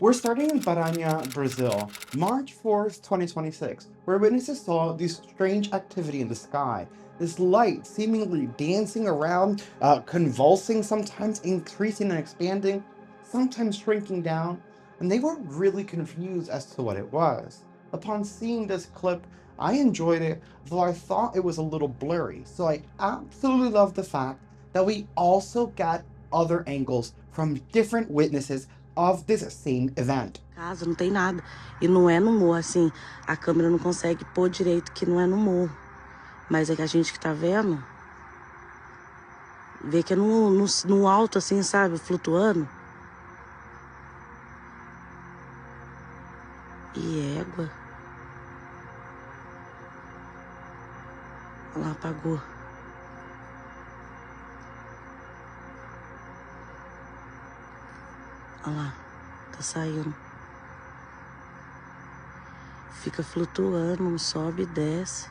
We're starting in Paranha, Brazil, March 4th, 2026, where witnesses saw this strange activity in the sky. This light seemingly dancing around, convulsing, sometimes increasing and expanding, sometimes shrinking down, and they were really confused as to what it was. Upon seeing this clip, I enjoyed it, though I thought it was a little blurry, so I absolutely love the fact that we also got other angles from different witnesses of this same event. Casa não tem nada. E não é no morro, assim, a câmera não consegue pôr direito que não é no morro. Mas é que a gente que tá vendo, vê que é no alto, assim, sabe, flutuando. E égua. Olha lá, apagou. Olha lá, tá saindo. Fica flutuando, sobe e desce.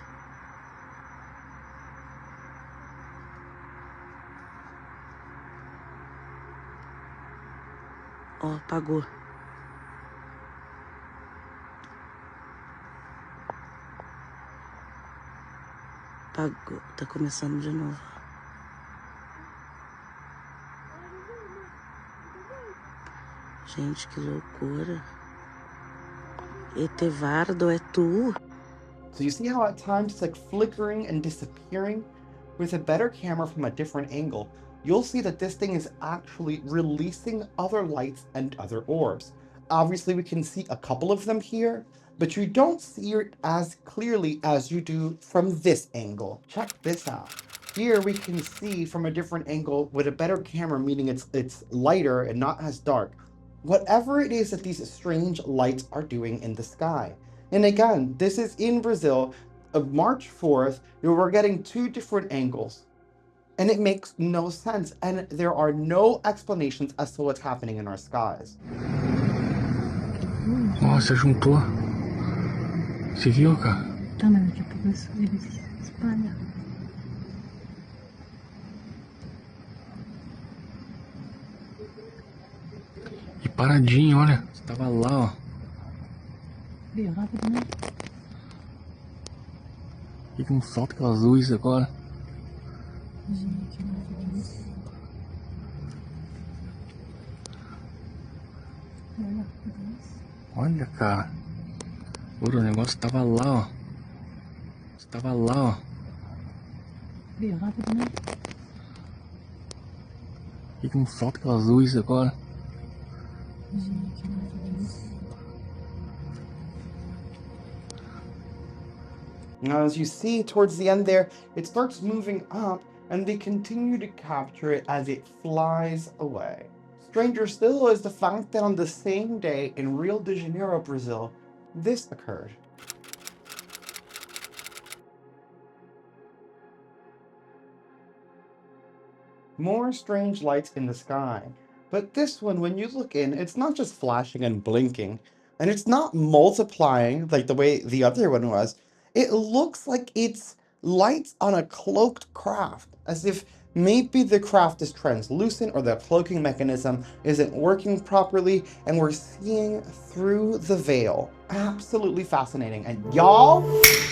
Ó, apagou. Apagou, tá começando de novo. Gente, que loucura. Etevardo, é tu? So you see how at times it's like flickering and disappearing? With a better camera from a different angle, you'll see that this thing is actually releasing other lights and other orbs. Obviously we can see a couple of them here, but you don't see it as clearly as you do from this angle. Check this out. Here we can see from a different angle with a better camera, meaning it's lighter and not as dark, whatever it is that these strange lights are doing in the sky. And again, this is in Brazil, of March 4th, we're getting two different angles. And it makes no sense, and there are no explanations as to what's happening in our skies. Nossa, juntou. Você viu, cara? Tá, mas daqui a pouco ele se espalha. E paradinho, olha. Você tava lá, ó. Veio rápido, né? E que não solta aquelas luzes agora. Gente, que maravilhoso. Olha, Olha, cara. O negócio tava lá, ó. Você tava lá, ó. veio rápido, né? E que não solta aquelas luzes agora. Gente, que maravilhoso. Now, as you see towards the end there, it starts moving up, and they continue to capture it as it flies away. Stranger still is the fact that on the same day in Rio de Janeiro, Brazil, this occurred. More strange lights in the sky. But this one, when you look in, it's not just flashing and blinking, and it's not multiplying like the way the other one was. It looks like it's lights on a cloaked craft, as if maybe the craft is translucent or the cloaking mechanism isn't working properly, and we're seeing through the veil. Absolutely fascinating. And y'all,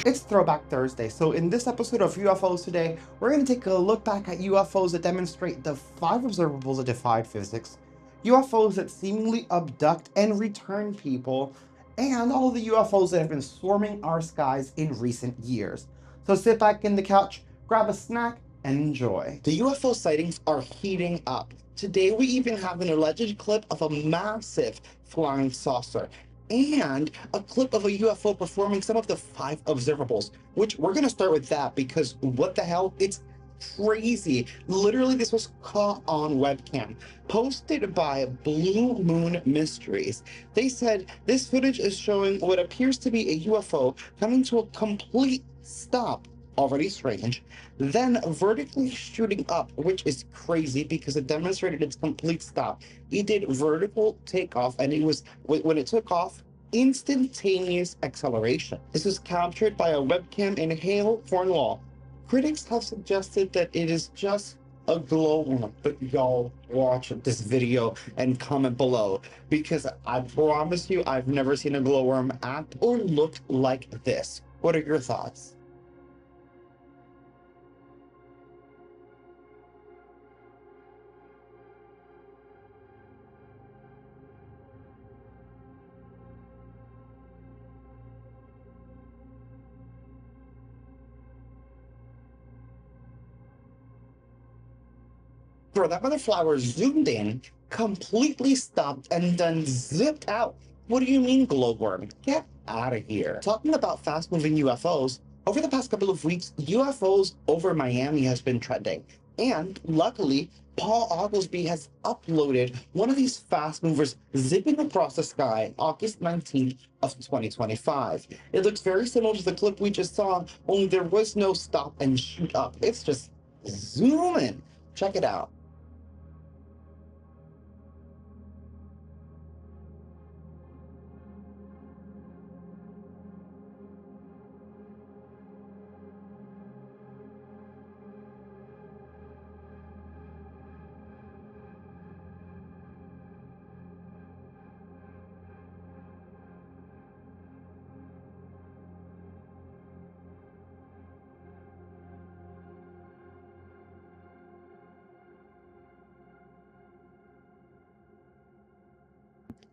it's Throwback Thursday. So in this episode of UFOs today, we're going to take a look back at UFOs that demonstrate the 5 observables that defied physics, UFOs that seemingly abduct and return people, and all the UFOs that have been swarming our skies in recent years. So sit back in the couch, grab a snack, and enjoy. The UFO sightings are heating up. Today we even have an alleged clip of a massive flying saucer and a clip of a UFO performing some of the 5 observables, which we're going to start with that because what the hell, it's crazy. Literally, this was caught on webcam, posted by Blue Moon Mysteries. They said this footage is showing what appears to be a UFO coming to a complete stop, already strange, then vertically shooting up, which is crazy because it demonstrated its complete stop. It did vertical takeoff, and it was, when it took off, instantaneous acceleration. This was captured by a webcam in Hale, Cornwall. Critics have suggested that it is just a glowworm. But y'all watch this video and comment below, because I promise you I've never seen a glowworm act or look like this. What are your thoughts? Bro, that mother flower zoomed in, completely stopped, and then zipped out. What do you mean, glowworm? Get out of here. Talking about fast-moving UFOs, over the past couple of weeks, UFOs over Miami has been trending. And luckily, Paul Oglesby has uploaded one of these fast movers zipping across the sky August 19th of 2025. It looks very similar to the clip we just saw, only there was no stop and shoot up. It's just zooming. Check it out.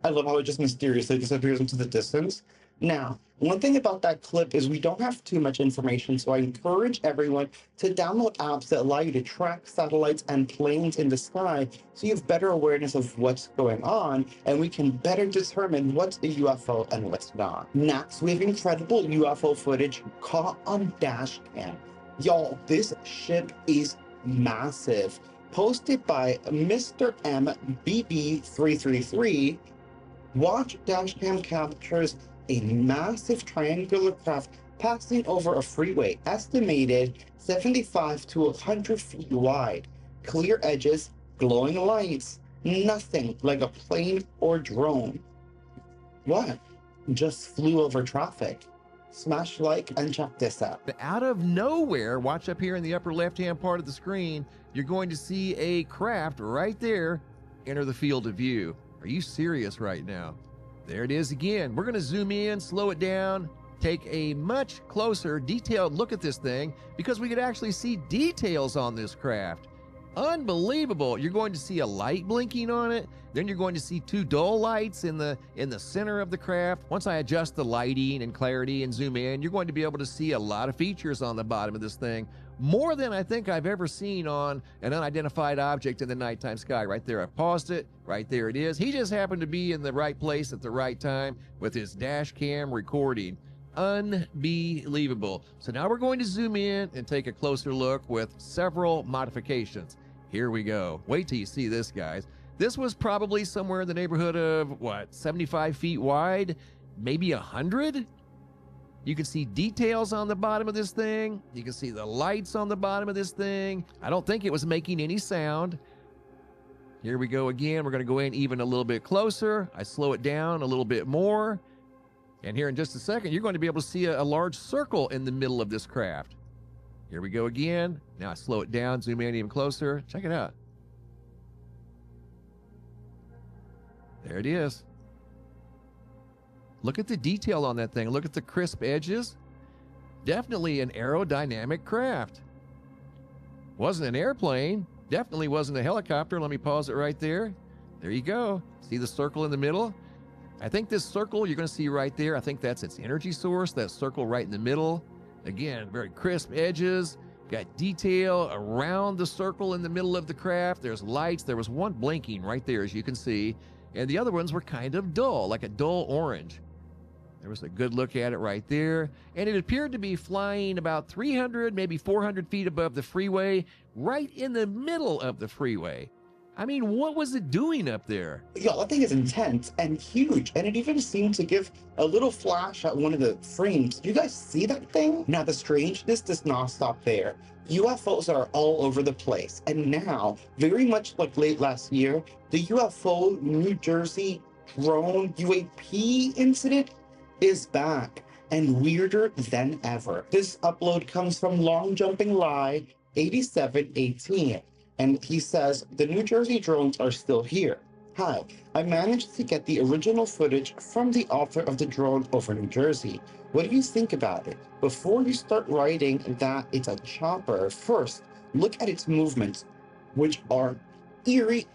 I love how it just mysteriously disappears into the distance. Now, one thing about that clip is we don't have too much information, so I encourage everyone to download apps that allow you to track satellites and planes in the sky so you have better awareness of what's going on, and we can better determine what's a UFO and what's not. Next, we have incredible UFO footage caught on dash cam. Y'all, this ship is massive. Posted by Mr. MBB333, watch dashcam captures a massive triangular craft passing over a freeway, estimated 75 to 100 feet wide. Clear edges, glowing lights, nothing like a plane or drone. What? Just flew over traffic. Smash like and check this out. Out of nowhere, watch up here in the upper left-hand part of the screen, you're going to see a craft right there enter the field of view. Are you serious right now? There it is again. We're going to zoom in, slow it down, take a much closer, detailed look at this thing, because we could actually see details on this craft. Unbelievable. You're going to see a light blinking on it. Then you're going to see two dull lights in the center of the craft. Once I adjust the lighting and clarity and zoom in, you're going to be able to see a lot of features on the bottom of this thing. More than I think I've ever seen on an unidentified object in the nighttime sky. Right there, I paused it. Right there it is. He just happened to be in the right place at the right time with his dash cam recording. Unbelievable. So now we're going to zoom in and take a closer look with several modifications. Here we go. Wait till you see this, guys. This was probably somewhere in the neighborhood of, what, 75 feet wide? Maybe 100? You can see details on the bottom of this thing. You can see the lights on the bottom of this thing. I don't think it was making any sound. Here we go again. We're going to go in even a little bit closer. I slow it down a little bit more. And here in just a second, you're going to be able to see a large circle in the middle of this craft. Here we go again. Now I slow it down, zoom in even closer. Check it out. There it is. Look at the detail on that thing. Look at the crisp edges. Definitely an aerodynamic craft. Wasn't an airplane. Definitely wasn't a helicopter. Let me pause it right there. There you go. See the circle in the middle? I think this circle you're going to see right there, I think that's its energy source, that circle right in the middle. Again, very crisp edges. Got detail around the circle in the middle of the craft. There's lights. There was one blinking right there, as you can see. And the other ones were kind of dull, like a dull orange. There was a good look at it right there. And it appeared to be flying about 300, maybe 400 feet above the freeway, right in the middle of the freeway. I mean, what was it doing up there? Yo, that thing is intense and huge, and it even seemed to give a little flash at one of the frames. Do you guys see that thing? Now, the strangeness does not stop there. UFOs are all over the place, and now, very much like late last year, the UFO New Jersey drone UAP incident is back, and weirder than ever. This upload comes from Long Jumping Lie 8718. And he says, the New Jersey drones are still here. Hi, I managed to get the original footage from the author of the drone over New Jersey. What do you think about it? Before you start writing that it's a chopper, first, look at its movements, which are eerie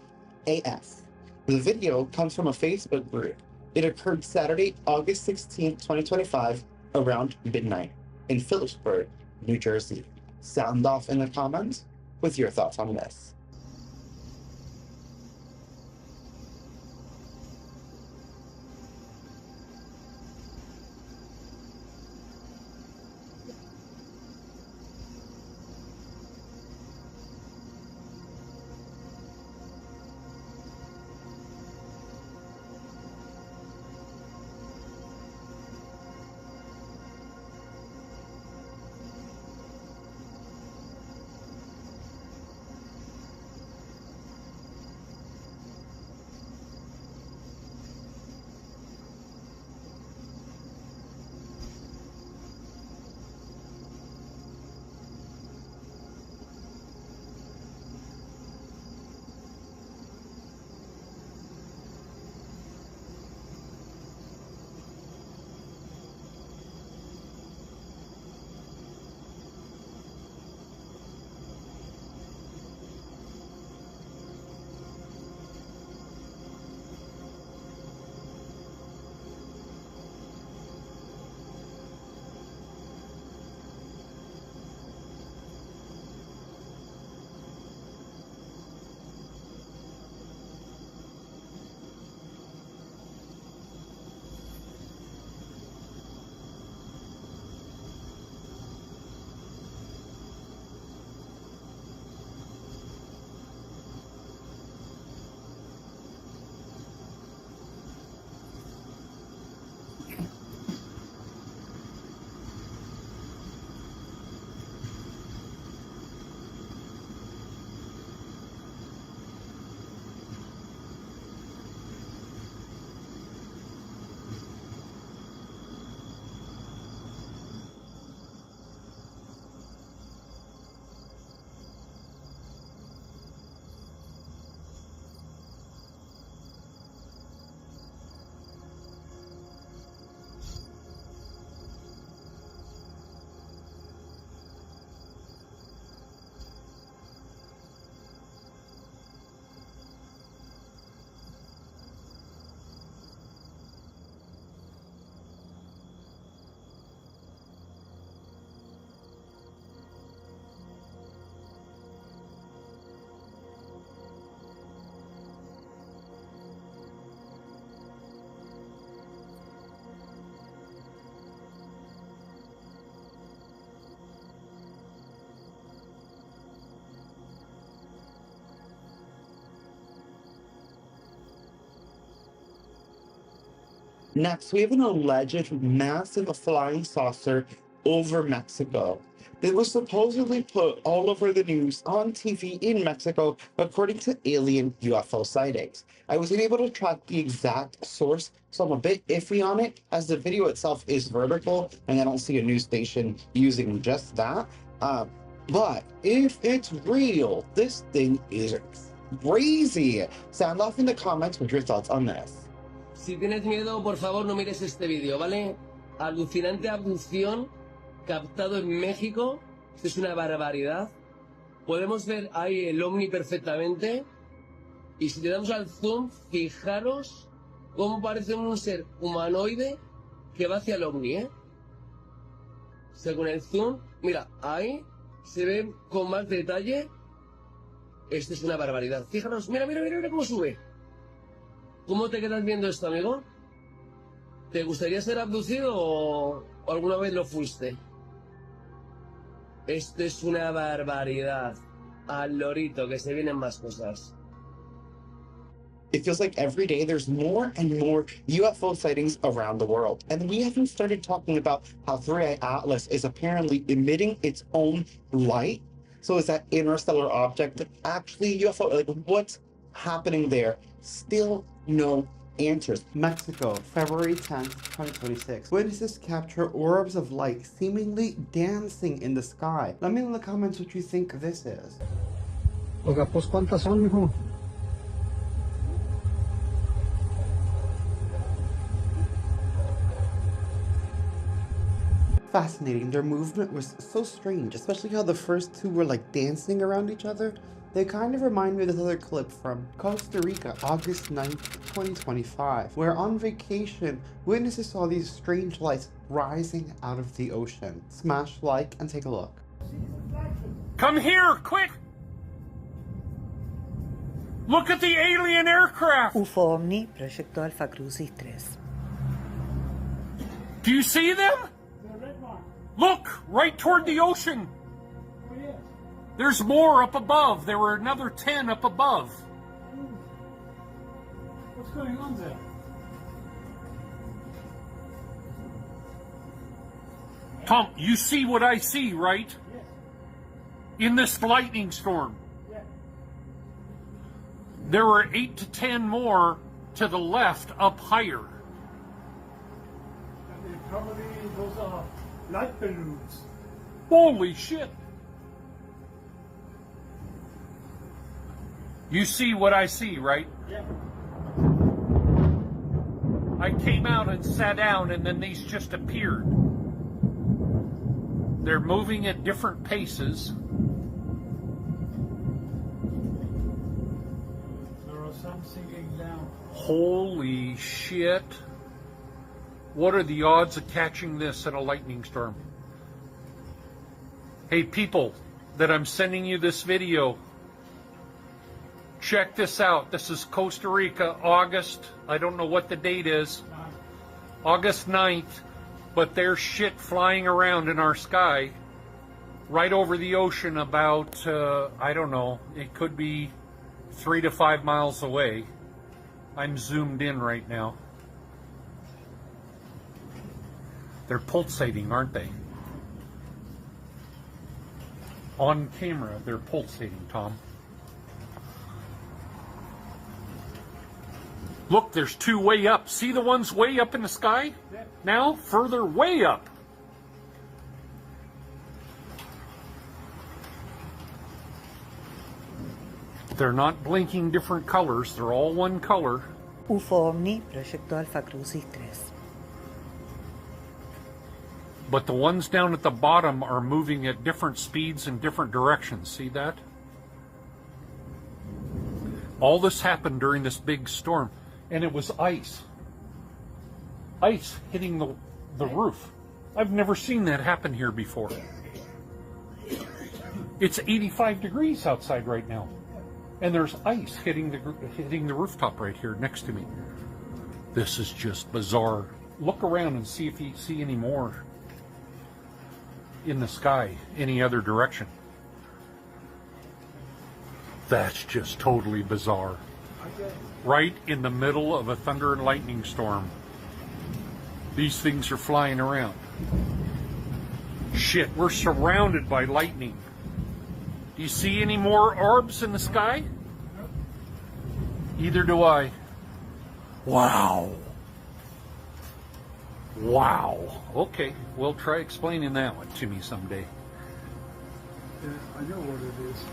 AF. The video comes from a Facebook group. It occurred Saturday, August 16th, 2025, around midnight in Phillipsburg, New Jersey. Sound off in the comments with your thoughts on this. Next, we have an alleged massive flying saucer over Mexico. It was supposedly put all over the news on TV in Mexico, according to alien UFO sightings. I was unable to track the exact source, so I'm a bit iffy on it, as the video itself is vertical, and I don't see a news station using just that. But if it's real, this thing is crazy. Sound off in the comments with your thoughts on this. Si tienes miedo, por favor, no mires este vídeo, ¿vale? Alucinante abducción captado en México. Esto es una barbaridad. Podemos ver ahí el ovni perfectamente. Y si le damos al zoom, fijaros cómo parece un ser humanoide que va hacia el ovni, ¿eh? Según el zoom, mira, ahí se ve con más detalle. Esto es una barbaridad. Fijaros, mira, mira, mira, mira cómo sube. ¿Cómo te quedas viendo esto, amigo? ¿Te gustaría ser abducido o alguna vez lo fuiste? Esto es una barbaridad. Al lorito, que se vienen más cosas. It feels like every day there's more and more UFO sightings around the world. And we haven't started talking about how 3i Atlas is apparently emitting its own light. So is that interstellar object actually UFO? Like, what's happening there? Still no answers. Mexico, February 10th, 2026. Witnesses capture orbs of light seemingly dancing in the sky. Let me know in the comments what you think this is. Oiga, pues ¿cuántas son, mijo? Fascinating. Their movement was so strange, especially how the first two were like dancing around each other. They kind of remind me of this other clip from Costa Rica, August 9th, 2025, where on vacation, witnesses saw these strange lights rising out of the ocean. Smash like and take a look. Come here, quick! Look at the alien aircraft! UFO Omni, Proyecto Alpha Crucis 3. Do you see them? Look, right toward the ocean. There's more up above. There were another 10 up above. What's going on there? Tom, you see what I see, right? In this lightning storm. There were 8 to 10 more to the left up higher. Probably those are light balloons. Holy shit. You see what I see, right? Yeah. I came out and sat down and then these just appeared. They're moving at different paces. There are some sinking down. Holy shit. What are the odds of catching this in a lightning storm? Hey people that I'm sending you this video, check this out. This is Costa Rica, August, I don't know what the date is, August 9th, but there's shit flying around in our sky right over the ocean about, I don't know, it could be 3 to 5 miles away. I'm zoomed in right now. They're pulsating, aren't they? On camera, they're pulsating, Tom. Look, there's 2 way up. See the ones way up in the sky? Now, further way up. They're not blinking different colors. They're all one color. UFO Omni, Proyecto Alpha Crucis 3. But the ones down at the bottom are moving at different speeds in different directions. See that? All this happened during this big storm. And it was ice. Ice hitting the roof. I've never seen that happen here before. It's 85 degrees outside right now. And there's ice hitting the rooftop right here next to me. This is just bizarre. Look around and see if you see any more in the sky, any other direction. That's just totally bizarre. Right in the middle of a thunder and lightning storm. These things are flying around. Shit, we're surrounded by lightning. Do you see any more orbs in the sky? Either do I. Wow. Wow. Okay, we'll try explaining that one to me someday. Yeah, I know what it is.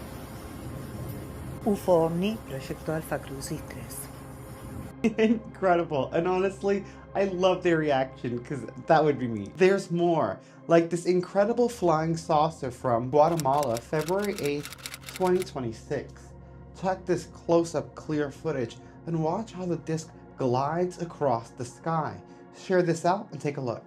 UFO Omni, Proyecto Alpha Crucis 3. Incredible. And honestly, I love their reaction because that would be me. There's more. Like this incredible flying saucer from Guatemala, February 8th, 2026. Check this close-up clear footage and watch how the disc glides across the sky. Share this out and take a look.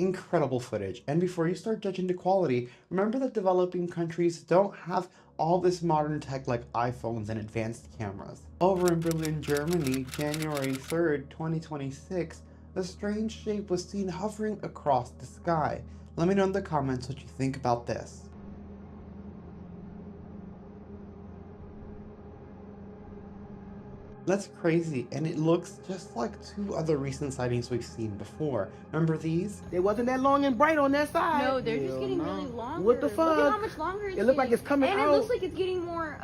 incredible footage. And before you start judging the quality, remember that developing countries don't have all this modern tech like iPhones and advanced cameras. Over in Berlin, Germany, January 3rd, 2026, a strange shape was seen hovering across the sky. Let me know in the comments what you think about this. That's crazy, and it looks just like two other recent sightings we've seen before. Remember these? It wasn't that long and bright on that side. No, they're just getting really longer. What the fuck? Look at how much longer it's It looks like it's coming and out. And it looks like it's getting more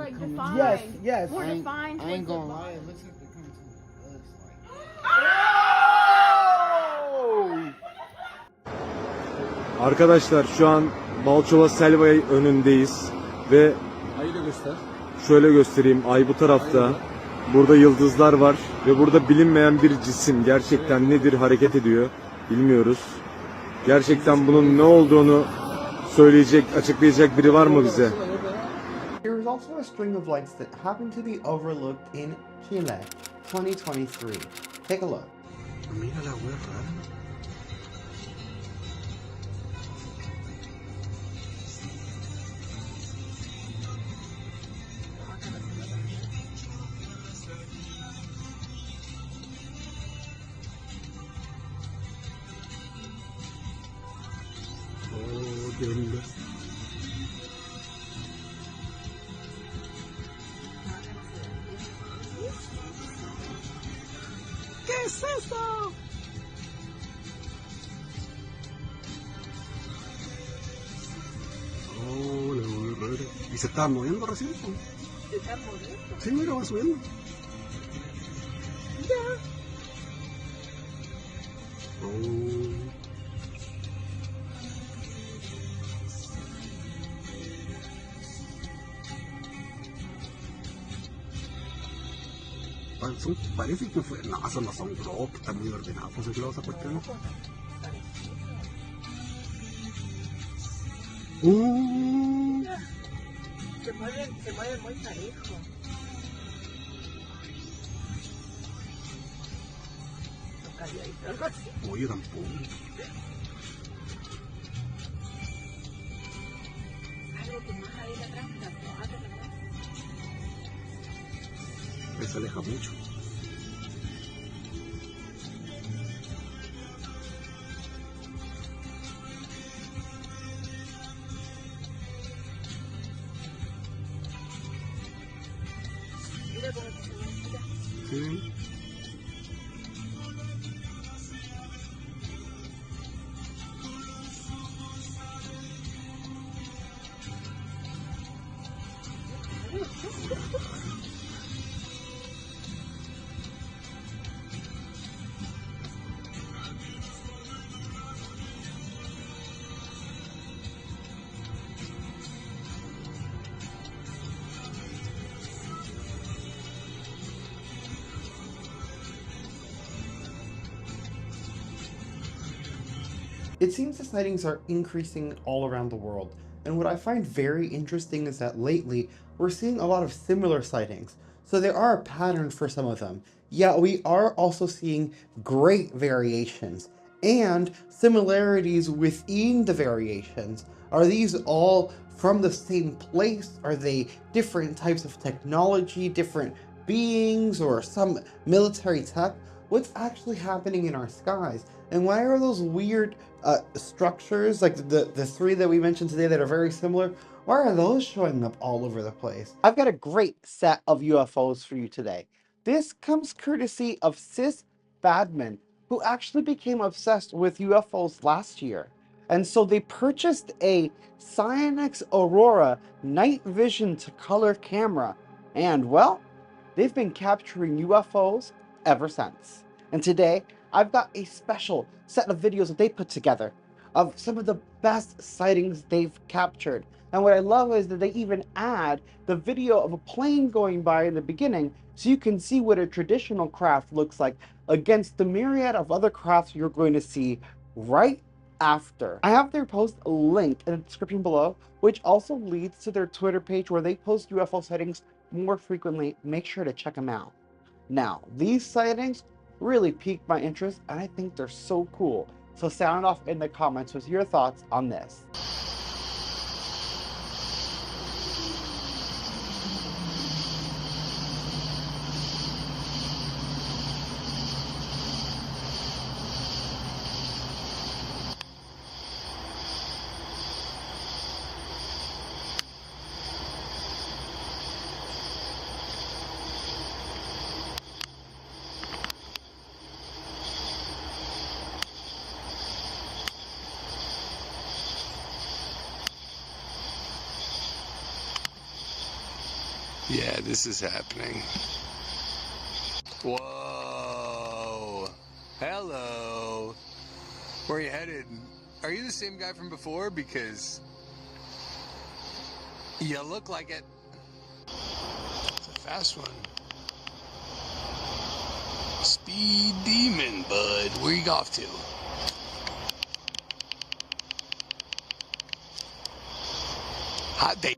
like defined. Yes, yes. More defined. I ain't gonna lie, it looks like they're coming to us. Arkadaşlar şu an Balçova Selvay önündeyiz ve Ayı da göster. şöyle göstereyim, ay bu tarafta. Burada yıldızlar var ve burada bilinmeyen bir cisim gerçekten nedir hareket ediyor bilmiyoruz. Gerçekten bunun ne olduğunu söyleyecek, açıklayacak biri var mı bize? There is also a string of lights that happen to be overlooked in Chile, 2023. Take a look. Mira la wea rara. Qué lindo. ¿Qué es eso? Oh, la wea rara. ¿Y se estaba moviendo recién? ¿Se está moviendo? Sí, mira, va subiendo. Ya. Oh. Parece que fue. No, eso no son globos, que están muy ordenados. ¿Fue ese globo esa cuestión? Se mueven muy parejo. Algo así. Oye, tampoco. Algo que más ahí atrás, Se aleja mucho. Mira cómo se mueve. Sí. It seems the sightings are increasing all around the world, and what I find very interesting is that lately we're seeing a lot of similar sightings, so there are a pattern for some of them. Yet we are also seeing great variations and similarities within the variations. Are these all from the same place? Are they different types of technology, different beings, or some military tech? What's actually happening in our skies? And why are those weird structures, like the three that we mentioned today that are very similar, why are those showing up all over the place? I've got a great set of UFOs for you today. This comes courtesy of Sis Badman, who actually became obsessed with UFOs last year. And so they purchased a Sightings Aurora night vision to color camera. And well, they've been capturing UFOs ever since. And today, I've got a special set of videos that they put together of some of the best sightings they've captured. And what I love is that they even add the video of a plane going by in the beginning so you can see what a traditional craft looks like against the myriad of other crafts you're going to see right after. I have their post linked in the description below, which also leads to their Twitter page where they post UFO sightings more frequently. Make sure to check them out. Now, these sightings really piqued my interest, and I think they're so cool. So sound off in the comments with your thoughts on this. Yeah, this is happening. Whoa. Hello. Where are you headed? Are you the same guy from before? Because you look like it. It's a fast one. Speed demon, bud. Where you off to? Hot day.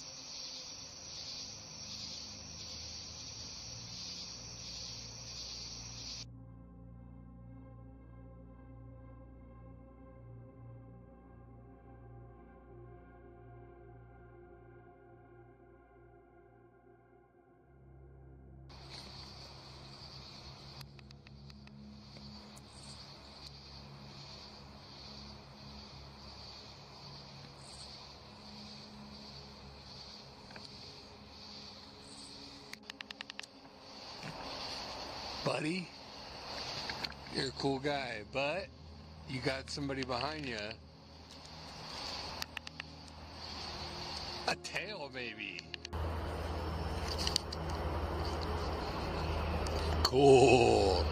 Buddy, you're a cool guy, but you got somebody behind you. A tail, baby. Cool.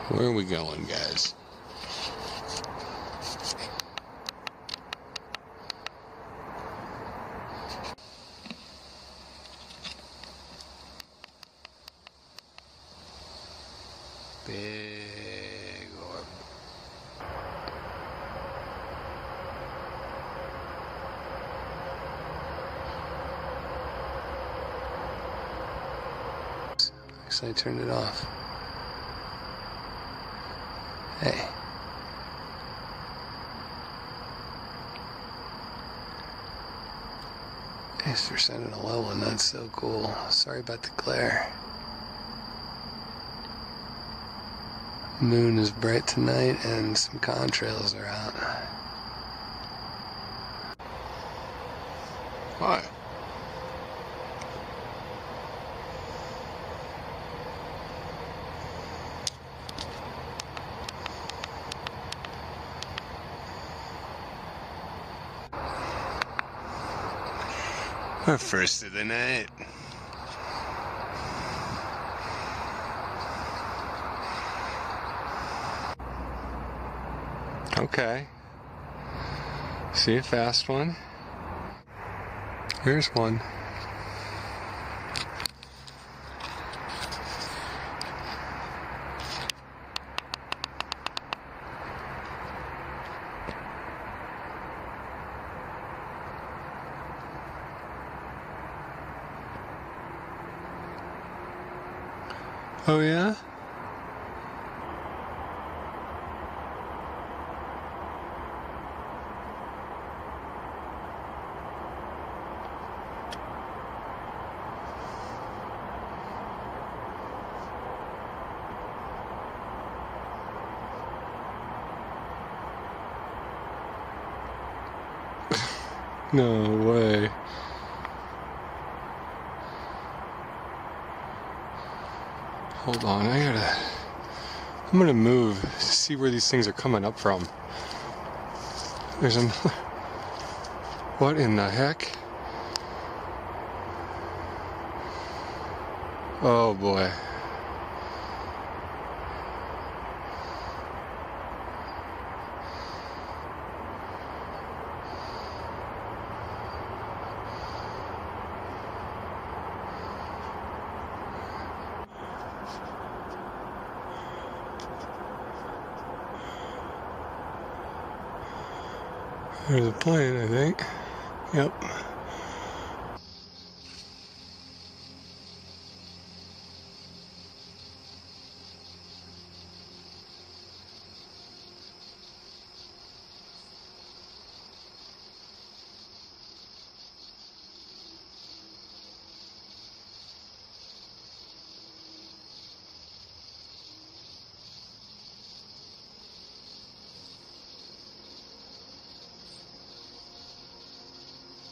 Where are we going, guys? Big orb. Guess I turned it off. Hey. Guess they're sending a level, and that's so cool. Sorry about the glare. Moon is bright tonight, and some contrails are out. Why? Our first of the night. Okay. See a fast one? Here's one. Oh yeah? No way. Hold on, I'm gonna move to see where these things are coming up from. There's another. What in the heck? Oh boy. There's a plane, I think. Yep.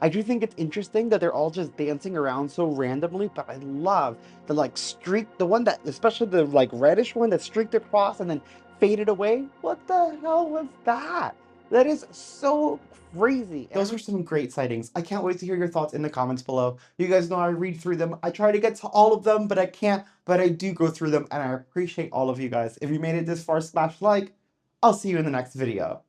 I do think it's interesting that they're all just dancing around so randomly, but I love the like streak, the one that, especially the like reddish one that streaked across and then faded away. What the hell was that? That is so crazy. Those are some great sightings. I can't wait to hear your thoughts in the comments below. You guys know I read through them. I try to get to all of them, but I can't, but I do go through them and I appreciate all of you guys. If you made it this far, smash like. I'll see you in the next video.